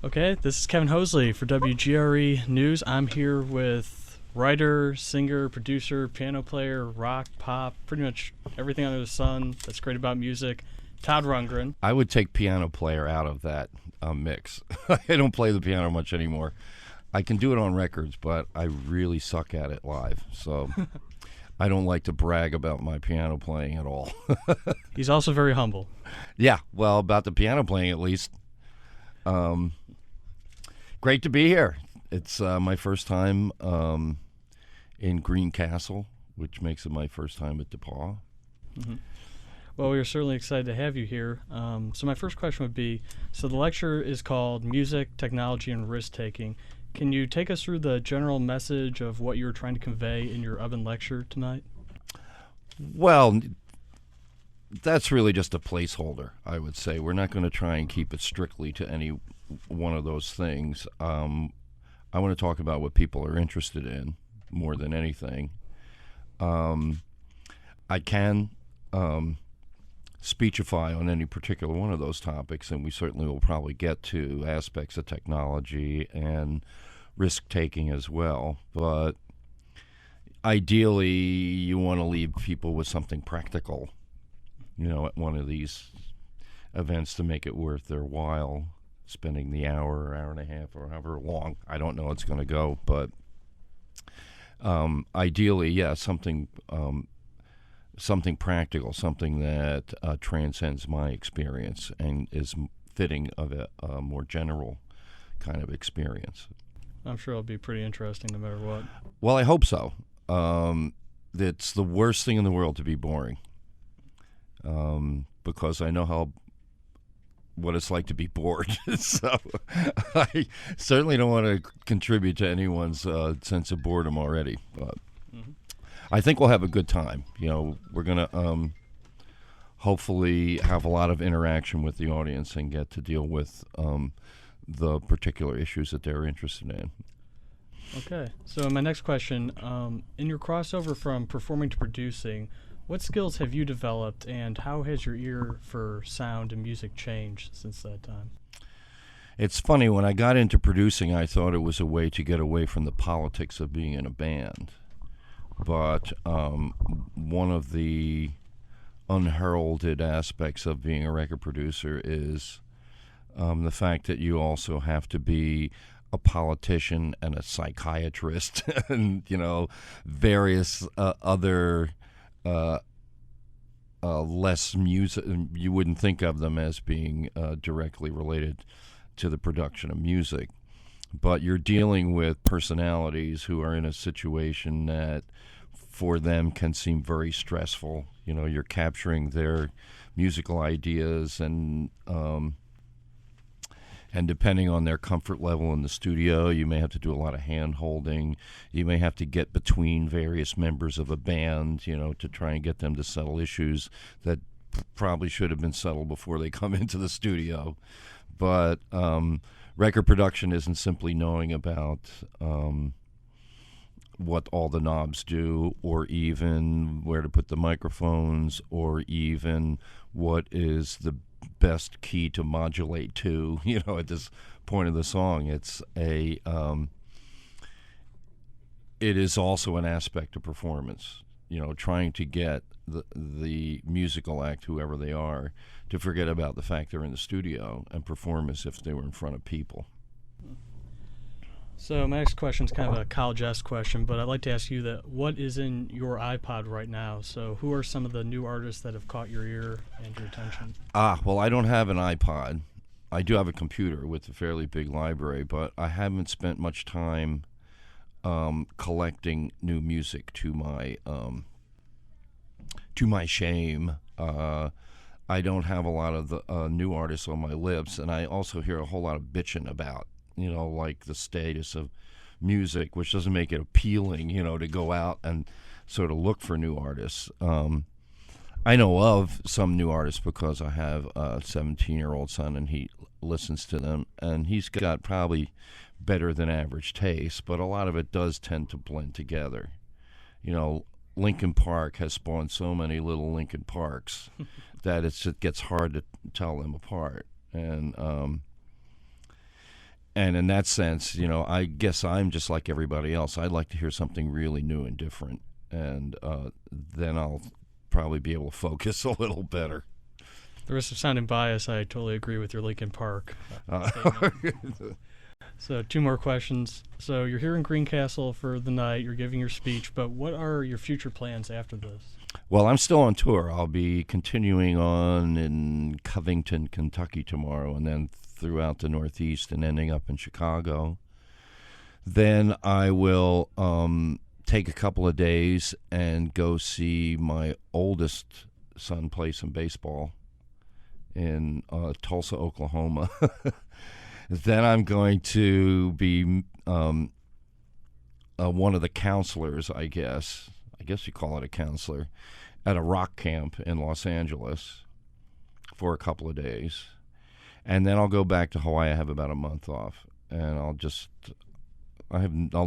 Okay, this is Kevin Hoesley for WGRE News. I'm here with writer, singer, producer, piano player, rock, pop, pretty much everything under the sun that's great about music, Todd Rundgren. I would take piano player out of that mix. I don't play the piano much anymore. I can do it on records, but I really suck at it live. So I don't like to brag about my piano playing at all. He's also very humble. Yeah, well, about the piano playing at least. Great to be here. It's my first time in Greencastle, which makes it my first time at DePauw. Mm-hmm. Well, we are certainly excited to have you here. So my first question would be, so the lecture is called Music, Technology, and Risk-Taking. Can you take us through the general message of what you were trying to convey in your Ubben Lecture tonight? Well, that's really just a placeholder, I would say. We're not going to try and keep it strictly to any one of those things. I want to talk about what people are interested in more than anything. I can speechify on any particular one of those topics, and we certainly will probably get to aspects of technology and risk-taking as well. But ideally, you want to leave people with something practical, at one of these events to make it worth their while spending the hour and a half, or however long. I don't know it's going to go, but ideally, yeah, something practical, something that transcends my experience and is fitting of a more general kind of experience. I'm sure it'll be pretty interesting no matter what. Well, I hope so. It's the worst thing in the world to be boring, because I know what it's like to be bored. So I certainly don't want to contribute to anyone's sense of boredom already, but I think we'll have a good time. We're going to hopefully have a lot of interaction with the audience and get to deal with the particular issues that they're interested in. Okay, so my next question, in your crossover from performing to producing, what skills have you developed, and how has your ear for sound and music changed since that time? It's funny, when I got into producing, I thought it was a way to get away from the politics of being in a band. But one of the unheralded aspects of being a record producer is the fact that you also have to be a politician and a psychiatrist and, various other less music. You wouldn't think of them as being directly related to the production of music. But you're dealing with personalities who are in a situation that for them can seem very stressful. You're capturing their musical ideas, and depending on their comfort level in the studio, you may have to do a lot of hand-holding. You may have to get between various members of a band, to try and get them to settle issues that probably should have been settled before they come into the studio. But record production isn't simply knowing about what all the knobs do, or even where to put the microphones, or even what is the best key to modulate to, at this point of the song. It is also an aspect of performance, trying to get the musical act, whoever they are, to forget about the fact they're in the studio and perform as if they were in front of people. So my next question is kind of a college-esque question, but I'd like to ask you that what is in your iPod right now? So who are some of the new artists that have caught your ear and your attention? Well, I don't have an iPod. I do have a computer with a fairly big library, but I haven't spent much time collecting new music to my shame. I don't have a lot of the new artists on my lips, and I also hear a whole lot of bitching about like the status of music, which doesn't make it appealing, to go out and sort of look for new artists. I know of some new artists because I have a 17-year-old son, and he listens to them, and he's got probably better than average taste, but a lot of it does tend to blend together. Linkin Park has spawned so many little Linkin Parks that it gets hard to tell them apart. And And in that sense, I guess I'm just like everybody else. I'd like to hear something really new and different, and then I'll probably be able to focus a little better. The risk of sounding biased, I totally agree with your Linkin Park statement. So 2 more questions. So you're here in Greencastle for the night. You're giving your speech, but what are your future plans after this? Well, I'm still on tour. I'll be continuing on in Covington, Kentucky tomorrow, and then throughout the Northeast and ending up in Chicago. Then I will take a couple of days and go see my oldest son play some baseball in Tulsa, Oklahoma. Then I'm going to be one of the counselors, I guess you call it a counselor, at a rock camp in Los Angeles for a couple of days. And then I'll go back to Hawaii. I have about a month off, and I'll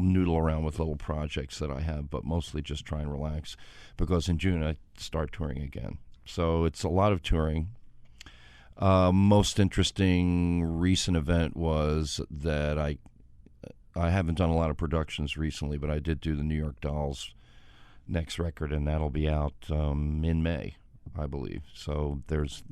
noodle around with little projects that I have, but mostly just try and relax, because in June I start touring again. So it's a lot of touring. Most interesting recent event was that I haven't done a lot of productions recently, but I did do the New York Dolls next record, and that'll be out in May, I believe. So there's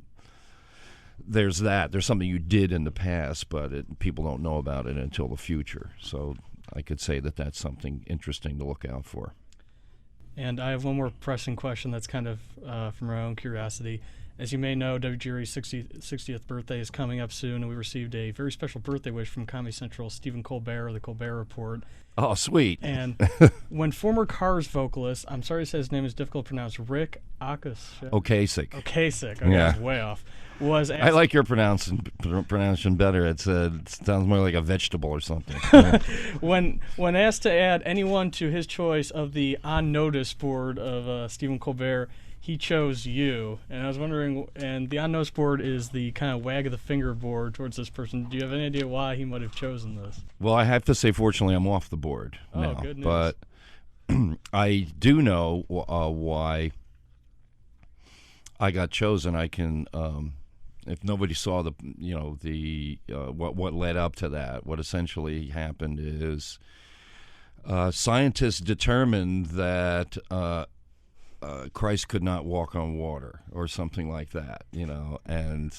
that. There's something you did in the past, but people don't know about it until the future. So I could say that that's something interesting to look out for. And I have one more pressing question that's kind of from my own curiosity. As you may know, WGRE's 60th birthday is coming up soon, and we received a very special birthday wish from Comedy Central Stephen Colbert of The Colbert Report. Oh, sweet. And when former Cars vocalist, I'm sorry to say his name is difficult to pronounce, Rick Ocasek. Ocasek. Okay, yeah. I was way off. Was asked, I like your pronunciation better. It sounds more like a vegetable or something. when asked to add anyone to his choice of the On Notice board of Stephen Colbert, he chose you. And I was wondering, and the On Notice board is the kind of wag of the finger board towards this person. Do you have any idea why he might have chosen this? Well, I have to say, fortunately, I'm off the board now. Good news. But I do know why I got chosen. I can, if nobody saw what led up to that, what essentially happened is scientists determined that Christ could not walk on water, or something like that, and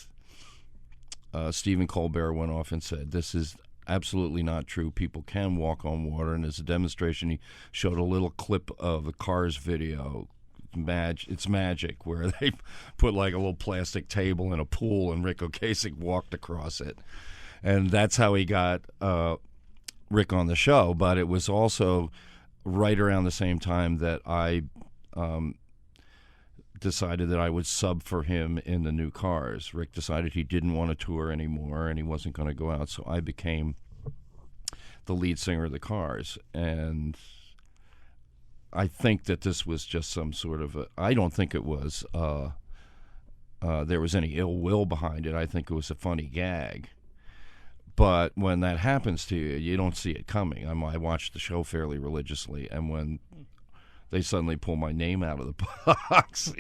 Stephen Colbert went off and said, this is absolutely not true. People can walk on water, and as a demonstration, he showed a little clip of a Cars video, It's Magic, where they put like a little plastic table in a pool, and Rick Ocasek walked across it, and that's how he got Rick on the show. But it was also right around the same time that I decided that I would sub for him in the new Cars. Rick decided he didn't want to tour anymore, and he wasn't going to go out, so I became the lead singer of the Cars. And I think that this was just some sort of I don't think it was there was any ill will behind it. I think it was a funny gag. But when that happens to you, you don't see it coming. I watch the show fairly religiously, and when they suddenly pull my name out of the box,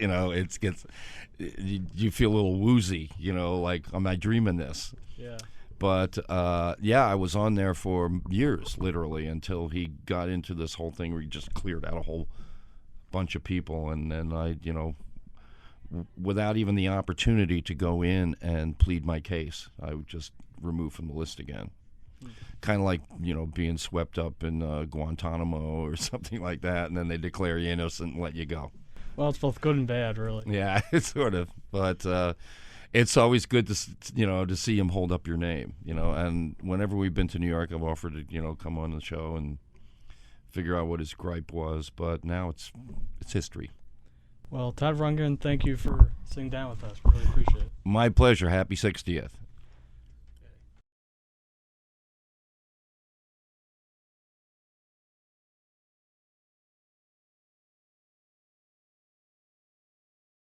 you feel a little woozy, like, am I dreaming this? Yeah. But, I was on there for years, literally, until he got into this whole thing where he just cleared out a whole bunch of people. And then I, without even the opportunity to go in and plead my case, I would just remove from the list again. Kind of like, being swept up in Guantanamo or something like that, and then they declare you innocent and let you go. Well, it's both good and bad, really. Yeah, it's sort of. But it's always good to see him hold up your name, And whenever we've been to New York, I've offered to, come on the show and figure out what his gripe was. But now it's history. Well, Todd Rundgren, thank you for sitting down with us. Really appreciate it. My pleasure. Happy 60th.